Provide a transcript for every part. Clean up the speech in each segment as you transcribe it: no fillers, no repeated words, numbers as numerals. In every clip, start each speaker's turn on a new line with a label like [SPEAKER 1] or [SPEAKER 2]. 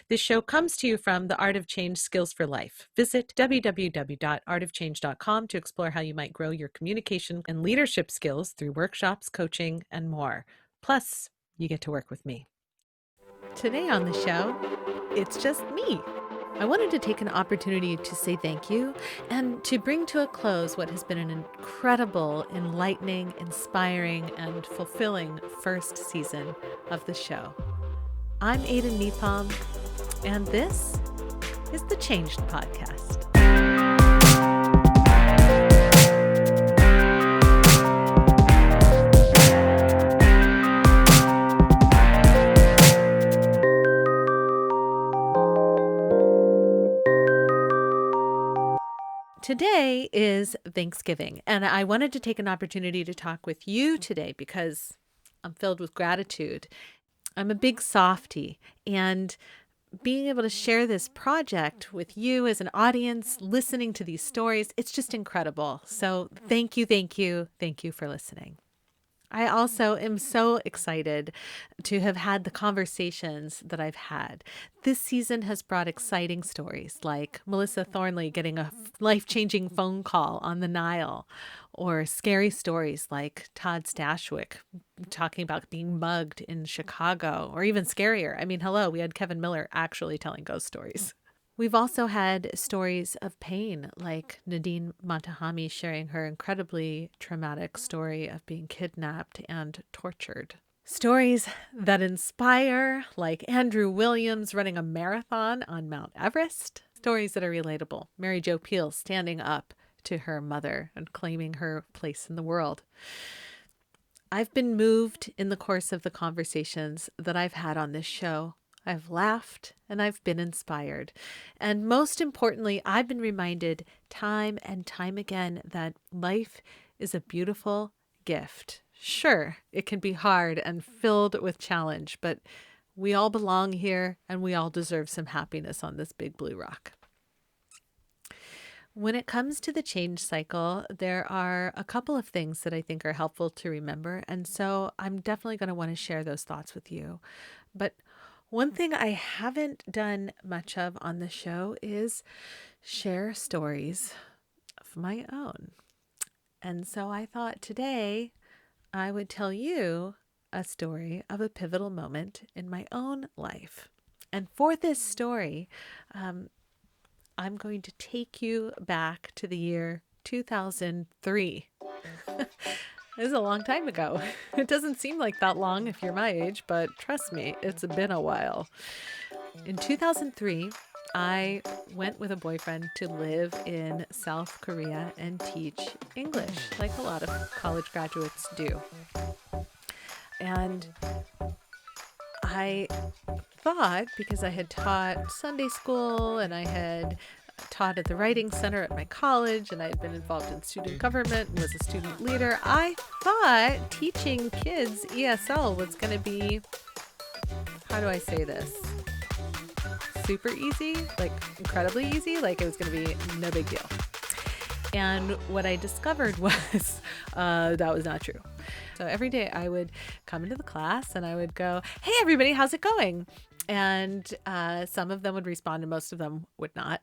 [SPEAKER 1] This show comes to you from the Art of Change Skills for Life. Visit www.artofchange.com to explore how you might grow your communication and leadership skills through workshops, coaching, and more. Plus, you get to work with me. Today on the show, it's just me. I wanted to take an opportunity to say thank you and to bring to a close what has been an incredible, enlightening, inspiring, and fulfilling first season of the show. I'm Aden Nepom, and this is the Changed Podcast. Today is Thanksgiving, and I wanted to take an opportunity to talk with you today because I'm filled with gratitude. I'm a big softie, and being able to share this project with you as an audience, listening to these stories, it's just incredible. So thank you for listening. I also am so excited to have had the conversations that I've had. This season has brought exciting stories like Melissa Thornley getting a life-changing phone call on the Nile, or scary stories like Todd Stashwick talking about being mugged in Chicago, or even scarier. I mean, hello, we had Kevin Miller actually telling ghost stories. We've also had stories of pain, like Nadine Montahami sharing her incredibly traumatic story of being kidnapped and tortured. Stories that inspire, like Andrew Williams running a marathon on Mount Everest. Stories that are relatable. Mary Jo Peel standing up to her mother and claiming her place in the world. I've been moved in the course of the conversations that I've had on this show. I've laughed and I've been inspired. And most importantly, I've been reminded time and time again that life is a beautiful gift. Sure, it can be hard and filled with challenge, but we all belong here and we all deserve some happiness on this big blue rock. When it comes to the change cycle, there are a couple of things that I think are helpful to remember. And so I'm definitely going to want to share those thoughts with you. But one thing I haven't done much of on the show is share stories of my own. And so I thought today I would tell you a story of a pivotal moment in my own life. And for this story, I'm going to take you back to the year 2003. It was a long time ago. It doesn't seem like that long if you're my age, but trust me, it's been a while. In 2003, I went with a boyfriend to live in South Korea and teach English, like a lot of college graduates do. And I thought, because I had taught Sunday school and I had taught at the Writing Center at my college, and I had been involved in student government and was a student leader, I thought teaching kids ESL was going to be, how do I say this? Super easy, like incredibly easy, like it was going to be no big deal. And what I discovered was that was not true. So every day I would come into the class and I would go, "Hey everybody, how's it going?" And some of them would respond and most of them would not.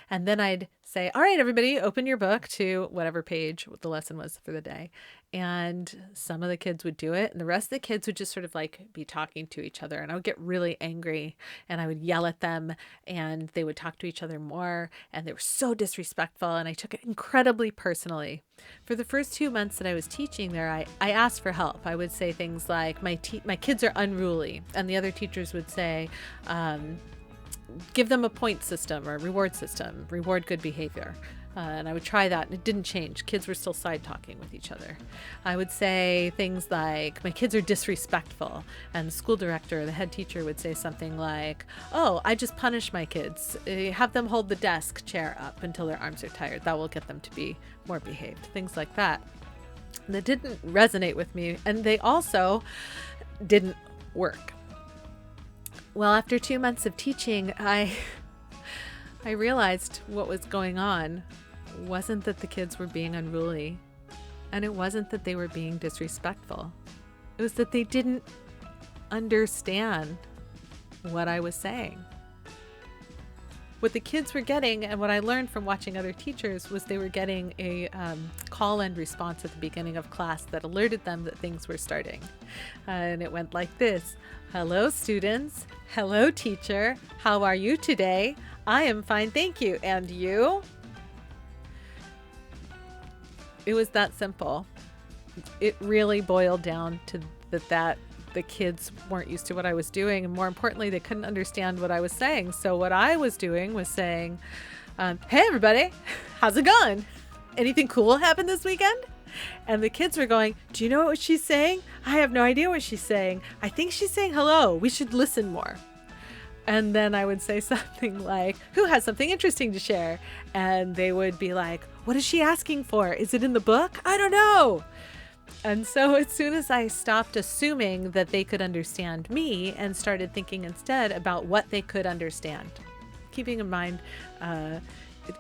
[SPEAKER 1] And then I'd say, "All right, everybody, open your book to whatever page the lesson was for the day." And some of the kids would do it, and the rest of the kids would just sort of like be talking to each other. And I would get really angry and I would yell at them and they would talk to each other more. And they were so disrespectful. And I took it incredibly personally. For the first 2 months that I was teaching there, I asked for help. I would say things like, my kids are unruly. And the other teachers would say, give them a point system or a reward system, reward good behavior. And I would try that and it didn't change. Kids were still side talking with each other. I would say things like, my kids are disrespectful. And the school director, the head teacher would say something like, "Oh, I just punish my kids. Have them hold the desk chair up until their arms are tired. That will get them to be more behaved." Things like that. And that didn't resonate with me. And they also didn't work. Well, after 2 months of teaching, I realized what was going on wasn't that the kids were being unruly, and it wasn't that they were being disrespectful. It was that they didn't understand what I was saying. What the kids were getting, and what I learned from watching other teachers, was they were getting a call and response at the beginning of class that alerted them that things were starting. And it went like this: "Hello, students. Hello, teacher. How are you today? I am fine, thank you. And you?" It was that simple. It really boiled down to that the kids weren't used to what I was doing, and more importantly, they couldn't understand what I was saying. So what I was doing was saying, "Hey everybody, how's it going? Anything cool happened this weekend?" And the kids were going, "Do you know what she's saying? I have no idea what she's saying. I think she's saying hello. We should listen more." And then I would say something like, "Who has something interesting to share?" And they would be like, "What is she asking for? Is it in the book? I don't know." And so as soon as I stopped assuming that they could understand me and started thinking instead about what they could understand, keeping in mind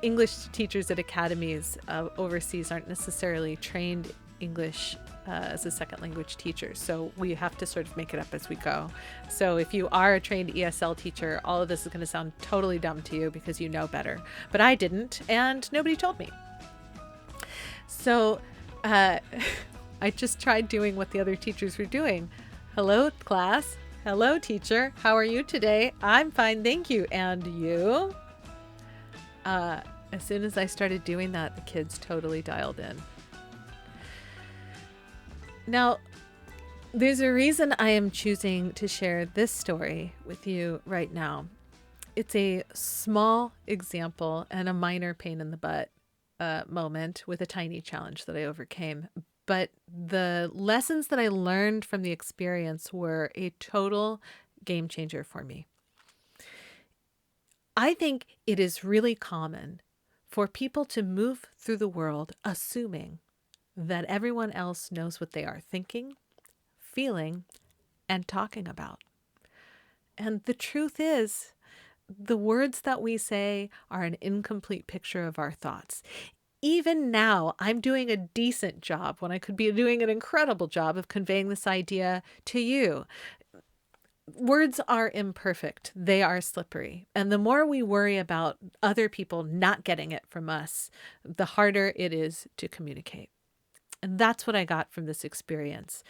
[SPEAKER 1] English teachers at academies overseas aren't necessarily trained English as a second language teacher. So we have to sort of make it up as we go. So if you are a trained ESL teacher, all of this is going to sound totally dumb to you because you know better. But I didn't, and nobody told me. So I just tried doing what the other teachers were doing. "Hello, class. Hello, teacher. How are you today? I'm fine, thank you. And you?" As soon as I started doing that, the kids totally dialed in. Now, there's a reason I am choosing to share this story with you right now. It's a small example and a minor pain in the butt moment with a tiny challenge that I overcame. But the lessons that I learned from the experience were a total game changer for me. I think it is really common for people to move through the world assuming that everyone else knows what they are thinking, feeling, and talking about. And the truth is, the words that we say are an incomplete picture of our thoughts. Even now, I'm doing a decent job when I could be doing an incredible job of conveying this idea to you. Words are imperfect. They are slippery. And the more we worry about other people not getting it from us, the harder it is to communicate. And that's what I got from this experience.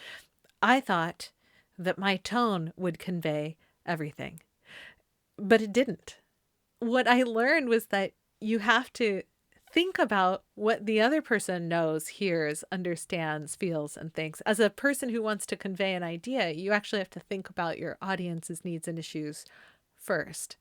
[SPEAKER 1] I thought that my tone would convey everything, but it didn't. What I learned was that you have to think about what the other person knows, hears, understands, feels, and thinks. As a person who wants to convey an idea, you actually have to think about your audience's needs and issues first.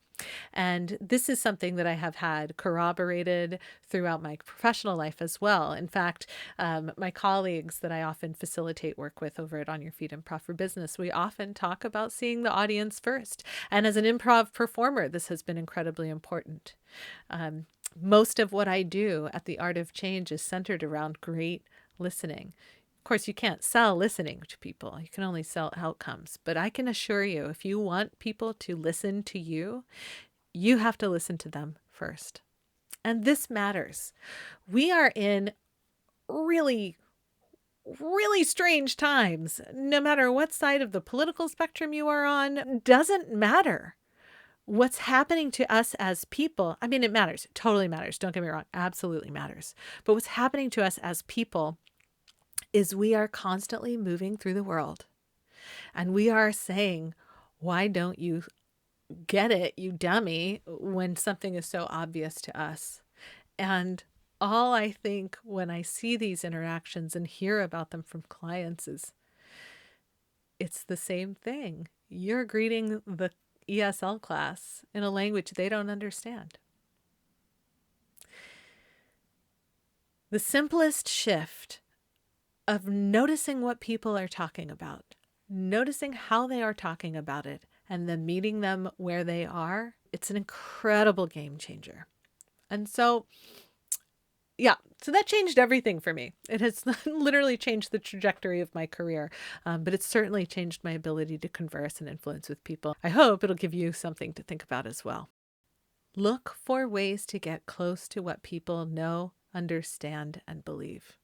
[SPEAKER 1] And this is something that I have had corroborated throughout my professional life as well. In fact, my colleagues that I often facilitate work with over at On Your Feet Improv for Business, we often talk about seeing the audience first. And as an improv performer, this has been incredibly important. Most of what I do at the Art of Change is centered around great listening. Of course, you can't sell listening to people. You can only sell outcomes. But I can assure you, if you want people to listen to you, you have to listen to them first. And this matters. We are in really, really strange times. No matter what side of the political spectrum you are on, doesn't matter. What's happening to us as people, I mean, it matters. It totally matters. Don't get me wrong. Absolutely matters. But what's happening to us as people is we are constantly moving through the world. And we are saying, "Why don't you get it, you dummy," when something is so obvious to us. And all I think when I see these interactions and hear about them from clients is, it's the same thing. You're greeting the ESL class in a language they don't understand. The simplest shift of noticing what people are talking about, noticing how they are talking about it, and then meeting them where they are, it's an incredible game changer. And so, yeah, so that changed everything for me. It has literally changed the trajectory of my career, but it's certainly changed my ability to converse and influence with people. I hope it'll give you something to think about as well. Look for ways to get close to what people know, understand, and believe.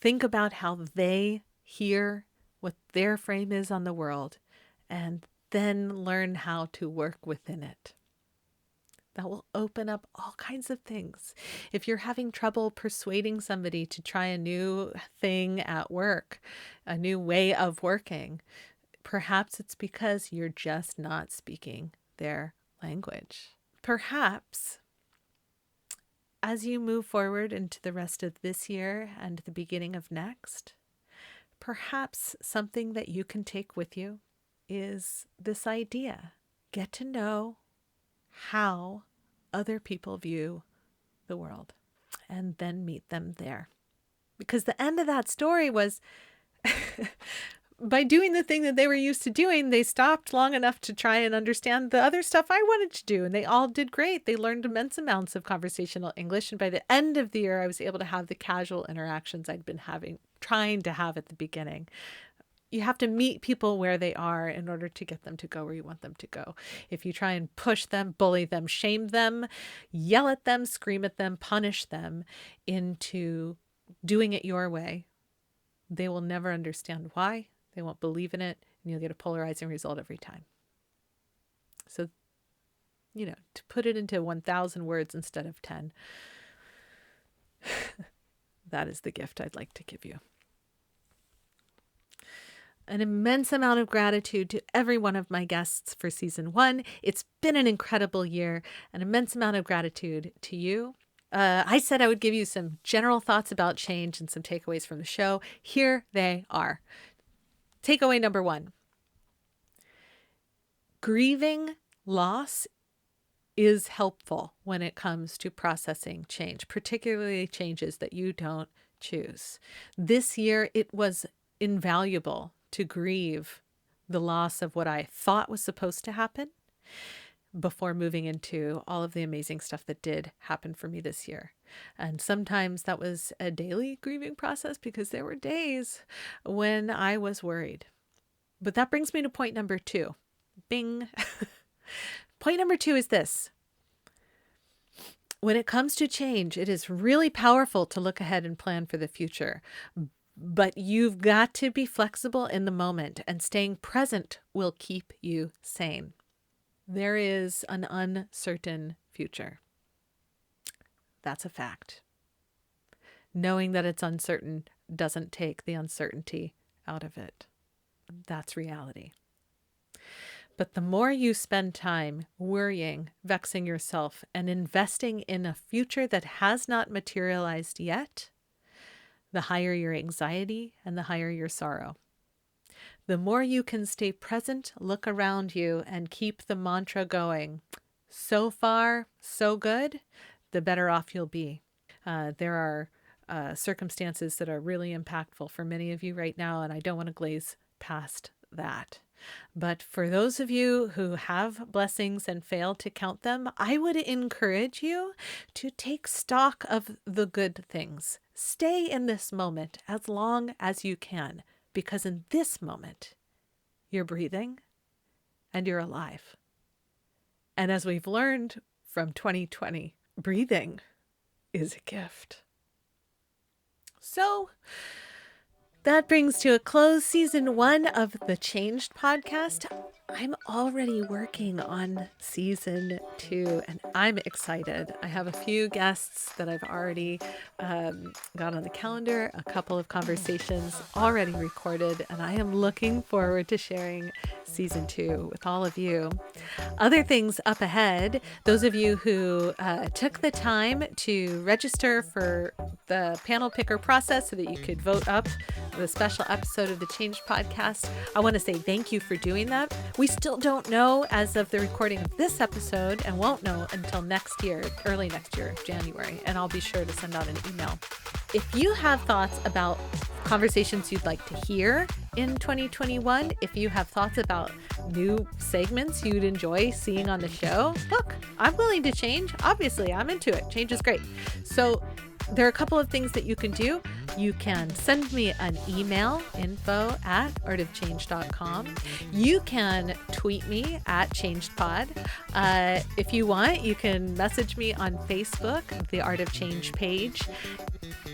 [SPEAKER 1] Think about how they hear, what their frame is on the world, and then learn how to work within it. That will open up all kinds of things. If you're having trouble persuading somebody to try a new thing at work, a new way of working, perhaps it's because you're just not speaking their language. Perhaps as you move forward into the rest of this year and the beginning of next, perhaps something that you can take with you is this idea. Get to know how other people view the world and then meet them there. Because the end of that story was by doing the thing that they were used to doing, they stopped long enough to try and understand the other stuff I wanted to do. And they all did great. They learned immense amounts of conversational English. And by the end of the year, I was able to have the casual interactions I'd been trying to have at the beginning. You have to meet people where they are in order to get them to go where you want them to go. If you try and push them, bully them, shame them, yell at them, scream at them, punish them into doing it your way, they will never understand why. They won't believe in it, and you'll get a polarizing result every time. So, to put it into 1,000 words instead of 10, that is the gift I'd like to give you. An immense amount of gratitude to every one of my guests for season 1. It's been an incredible year. An immense amount of gratitude to you. I said I would give you some general thoughts about change and some takeaways from the show. Here they are. Takeaway number 1. Grieving loss is helpful when it comes to processing change, particularly changes that you don't choose. This year, it was invaluable to grieve the loss of what I thought was supposed to happen before moving into all of the amazing stuff that did happen for me this year. And sometimes that was a daily grieving process because there were days when I was worried. But that brings me to point number 2. Bing. Point number 2 is this. When it comes to change, it is really powerful to look ahead and plan for the future. But you've got to be flexible in the moment, and staying present will keep you sane. There is an uncertain future. That's a fact. Knowing that it's uncertain doesn't take the uncertainty out of it. That's reality. But the more you spend time worrying, vexing yourself, and investing in a future that has not materialized yet, the higher your anxiety and the higher your sorrow. The more you can stay present, look around you, and keep the mantra going, so far, so good, the better off you'll be. There are circumstances that are really impactful for many of you right now, and I don't want to glaze past that. But for those of you who have blessings and fail to count them, I would encourage you to take stock of the good things. Stay in this moment as long as you can, because in this moment, you're breathing and you're alive. And as we've learned from 2020, breathing is a gift. So, that brings to a close season 1 of the Changed podcast. I'm already working on season 2, and I'm excited. I have a few guests that I've already got on the calendar, a couple of conversations already recorded, and I am looking forward to sharing season 2 with all of you. Other things up ahead, those of you who took the time to register for the panel picker process so that you could vote up the special episode of the Changed podcast, I want to say thank you for doing that. We still don't know as of the recording of this episode, and won't know until next year, early next year, January, and I'll be sure to send out an email. If you have thoughts about conversations you'd like to hear in 2021, if you have thoughts about new segments you'd enjoy seeing on the show, look, I'm willing to change. Obviously, I'm into it. Change is great. So there are a couple of things that you can do. You can send me an email, info@artofchange.com. You can tweet me at ChangedPod. If you want, you can message me on Facebook, the Art of Change page.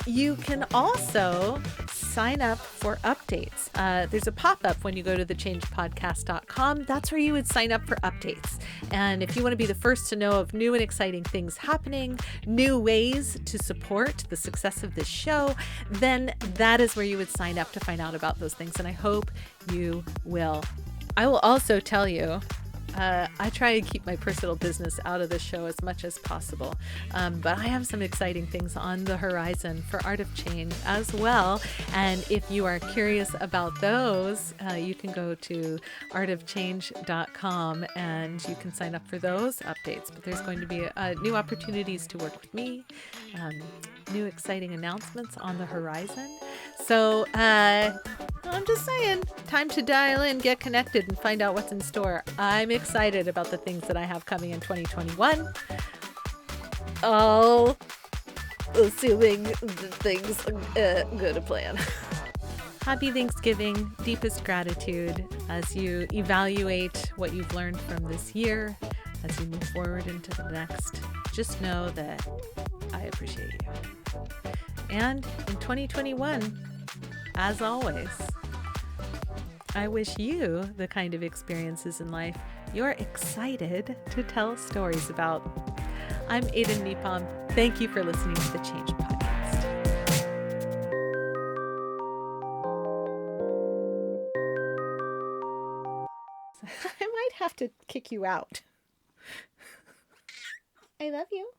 [SPEAKER 1] You can also sign up for updates. There's a pop-up when you go to thechangepodcast.com. That's where you would sign up for updates. And if you want to be the first to know of new and exciting things happening, new ways to support the success of this show, then that is where you would sign up to find out about those things. And I hope you will. I will also tell you, I try to keep my personal business out of the show as much as possible, but I have some exciting things on the horizon for Art of Change as well. And if you are curious about those, you can go to artofchange.com and you can sign up for those updates. But there's going to be new opportunities to work with me, new exciting announcements on the horizon. So I'm just saying, time to dial in, get connected, and find out what's in store. I'm excited about the things that I have coming in 2021. All assuming things go to plan. Happy Thanksgiving, deepest gratitude as you evaluate what you've learned from this year, as you move forward into the next. Just know that I appreciate you. And in 2021, as always, I wish you the kind of experiences in life you're excited to tell stories about. I'm Aden Nepom. Thank you for listening to the Change Podcast. I might have to kick you out. I love you.